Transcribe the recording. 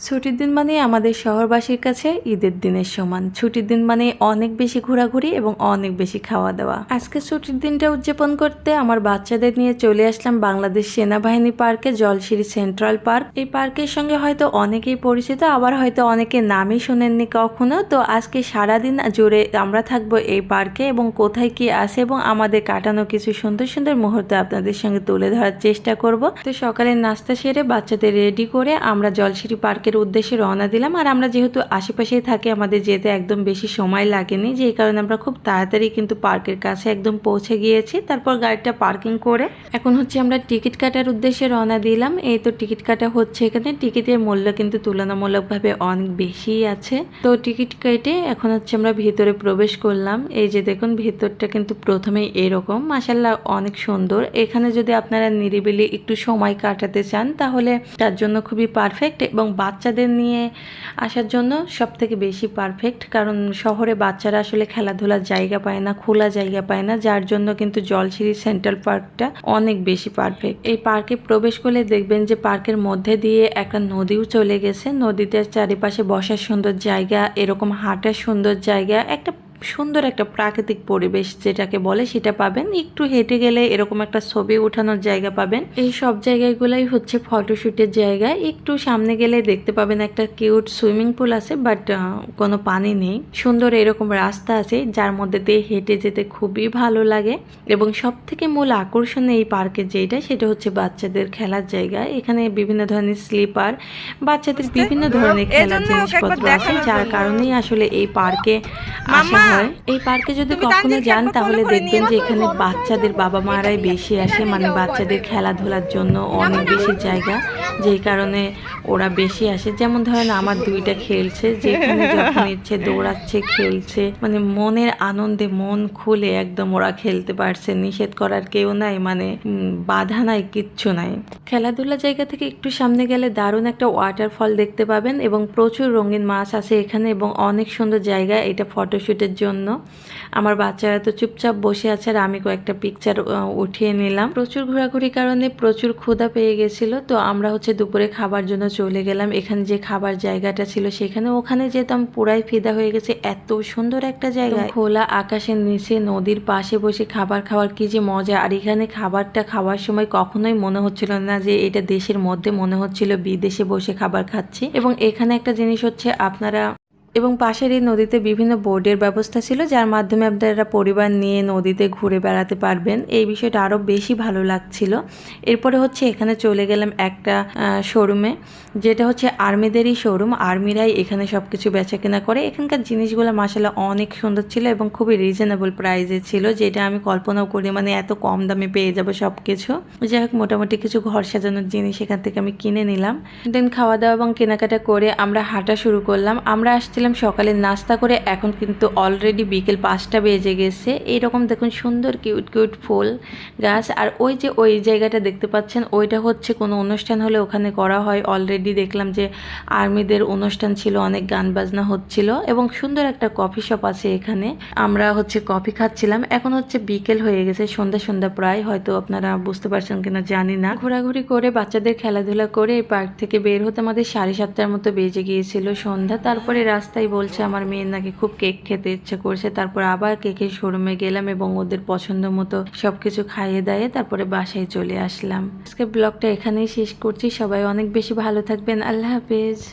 ছুটির দিন মানে আমাদের শহরবাসীর কাছে ঈদের দিনের সমান। ছুটির দিন মানে অনেক বেশি ঘোরাঘুরি এবং অনেক বেশি খাওয়া দাওয়া। আজকে ছুটির দিনটা উদযাপন করতে আমার বাচ্চাদের নিয়ে চলে আসলাম বাংলাদেশ সেনাবাহিনী পার্কে, জলশিরি সেন্ট্রাল পার্ক। এই পার্কের সঙ্গে হয়তো অনেকেই পরিচিত, আবার হয়তো অনেকে নামই শোনেননি কখনো। তো আজকে সারাদিন জুড়ে আমরা থাকবো এই পার্কে এবং কোথায় কি আছে এবং আমাদের কাটানো কিছু সুন্দর সুন্দর মুহূর্ত আপনাদের সঙ্গে তুলে ধরার চেষ্টা করব। তো সকালের নাস্তা সেরে বাচ্চাদের রেডি করে আমরা জলশিরি পার্কের উদ্দেশ্যে রওনা দিলাম। আর আমরা যেহেতু আশেপাশেই থাকি, আমাদের যেতে একদম বেশি সময় লাগেনি, যেই কারণে আমরা খুব তাড়াতাড়ি কিন্তু পার্কের কাছে একদম পৌঁছে গিয়েছি। তারপর গাড়িটা পার্কিং করে এখন হচ্ছে আমরা টিকিট কাটার উদ্দেশ্যে রওনা দিলাম। এই তো টিকিট কাটা হচ্ছে। এখানে টিকিটের মূল্য কিন্তু তুলনামূলকভাবে অনেক বেশি আছে। তো টিকিট কেটে এখন হচ্ছে আমরা ভিতরে প্রবেশ করলাম। এই যে দেখুন, ভিতরটা কিন্তু প্রথমেই এরকম, মাশাআল্লাহ অনেক সুন্দর। এখানে যদি আপনারা নিরিবিলি একটু সময় কাটাতে চান তাহলে তার জন্য খুবই পারফেক্ট, এবং বাচ্চাদের নিয়ে আসার জন্য সব থেকে বেশি পারফেক্ট। কারণ শহরে বাচ্চারা আসলে খেলাধুলার জায়গা পায় না, খোলা জায়গা পায় না, যার জন্য কিন্তু জলশিরি সেন্ট্রাল পার্কটা অনেক বেশি পারফেক্ট। এই পার্কে প্রবেশ করলে দেখবেন যে পার্কের মধ্যে দিয়ে একটা নদীও চলে গেছে। নদীতে চারিপাশে বসার সুন্দর জায়গা, এরকম হাঁটার সুন্দর জায়গা, একটা সুন্দর একটা প্রাকৃতিক পরিবেশ যেটাকে বলে সেটা পাবেন। একটু হেঁটে গেলে এরকম একটা ছবি ওঠানোর জায়গা পাবেন। এই সব জায়গাগুলাই হচ্ছে ফটোশুটের জায়গা। একটু সামনে গেলে দেখতে পাবেন একটা কিউট সুইমিং পুল আছে, বাট কোনো পানি নেই। সুন্দর এরকম রাস্তা আছে যার মধ্যে দিয়ে হেঁটে যেতে খুবই ভালো লাগে। এবং সব থেকে মূল আকর্ষণ এই পার্কে যেটা, সেটা হচ্ছে বাচ্চাদের খেলার জায়গা। এখানে বিভিন্ন ধরনের স্লিপার, বাচ্চাদের বিভিন্ন ধরনের খেলার জিনিসপত্র আছে, যার কারণেই আসলে এই পার্কে আসা হয়। এই পার্কে যদি কখনো যান তাহলে দেখবেন যে এখানে বাচ্চাদের বাবা মারাই বেশি আসে, মানে বাচ্চাদের খেলাধুলার জন্য অনেক বেশি জায়গা, যেই কারণে ওরা বেশি আসে। যেমন ধরেন আমার দুইটা খেলছে, যেখানে যখন ইচ্ছে দৌড়াচ্ছে, খেলছে, মানে মনের আনন্দে মন খুলে একদম ওরা খেলতে পারছে। নিষেধ করার কেউ নাই, মানে বাধা নাই, কিচ্ছু নাই। খেলাধুলা জায়গা থেকে একটু সামনে গেলে দারুণ একটা ওয়াটারফল দেখতে পাবেন এবং প্রচুর রঙিন মাছ আছে এখানে, এবং অনেক সুন্দর জায়গা এটা ফটোশুটের জন্য। আমার বাচ্চারা তো চুপচাপ বসে আছে আর আমি কয়েকটা পিকচার উঠিয়ে নিলাম। প্রচুর ঘোরাঘুরির কারণে প্রচুর ক্ষুধা পেয়ে গেছিল, তো আমরা হচ্ছে দুপুরে খাবার জন্য চলে গেলাম। এখানে যে খাবার জায়গাটা ছিল সেখানে, ওখানে যেতাম পুরাই ফিদা হয়ে গেছে। এত সুন্দর একটা জায়গা, খোলা আকাশের নিচে নদীর পাশে বসে খাবার খাওয়ার কি যে মজা। আর এখানে খাবারটা খাওয়ার সময় কখনোই মনে হচ্ছিল না যে এটা দেশের মধ্যে, মনে হচ্ছিল বিদেশে বসে খাবার খাচ্ছি। এবং এখানে একটা জিনিস হচ্ছে আপনারা, এবং পাশের এই নদীতে বিভিন্ন বোর্ডের ব্যবস্থা ছিল, যার মাধ্যমে আপনারা পরিবার নিয়ে নদীতে ঘুরে বেড়াতে পারবেন। এই বিষয়টা আরও বেশি ভালো লাগছিল। এরপরে হচ্ছে এখানে চলে গেলাম একটা শোরুমে, যেটা হচ্ছে আর্মিদেরই শোরুম। আর্মিরাই এখানে সব কিছু বেচা কেনা করে। এখানকার জিনিসগুলো মাসাল্লাহ অনেক সুন্দর ছিল এবং খুবই রিজনেবল প্রাইসে ছিল, যেটা আমি কল্পনাও করি, মানে এত কম দামে পেয়ে যাবো সব কিছু। যাই হোক, মোটামুটি কিছু ঘর সাজানোর জিনিস এখান থেকে আমি কিনে নিলাম। দেন খাওয়া দাওয়া এবং কেনাকাটা করে আমরা হাঁটা শুরু করলাম। আমরা আসছিলাম সকালে নাস্তা করে, এখন কিন্তু অলরেডি বিকেল 5টা বেজে গেছে। এইরকম দেখুন সুন্দর কিউট কিউট ফুল গাছ। আর ওই যে ওই জায়গাটা দেখতে পাচ্ছেন, ওইটা হচ্ছে কোনো অনুষ্ঠান হলে ওখানে করা হয়। অলরেডি দেখলাম যে আর্মিদের অনুষ্ঠান ছিল, অনেক গান বাজনা হচ্ছিল এবং সুন্দর একটা কফি শপ আছে এখানে। আমরা হচ্ছে কফি খাচ্ছিলাম। এখন হচ্ছে বিকেল হয়ে গেছে, সন্ধ্যা সন্ধ্যা প্রায়, হয়তো আপনারা বুঝতে পারছেন কিনা জানি না। ঘোরাঘুরি করে বাচ্চাদের খেলাধুলা করে এই পার্ক থেকে বের হতে আমাদের 7:30টার মতো বেজে গিয়েছিল সন্ধ্যা। তারপরে রাস্তায় বলছে আমার মেয়ের নাকি খুব কেক খেতে ইচ্ছে করছে। তারপর আবার কেকের শোরুমে গেলাম এবং ওদের পছন্দ মতো সবকিছু খাইয়ে দাইয়ে তারপরে বাসায় চলে আসলাম। আজকে ব্লগটা এখানেই শেষ করছি। সবাই অনেক বেশি ভালো থাকবেন। আল্লাহ হাফেজ।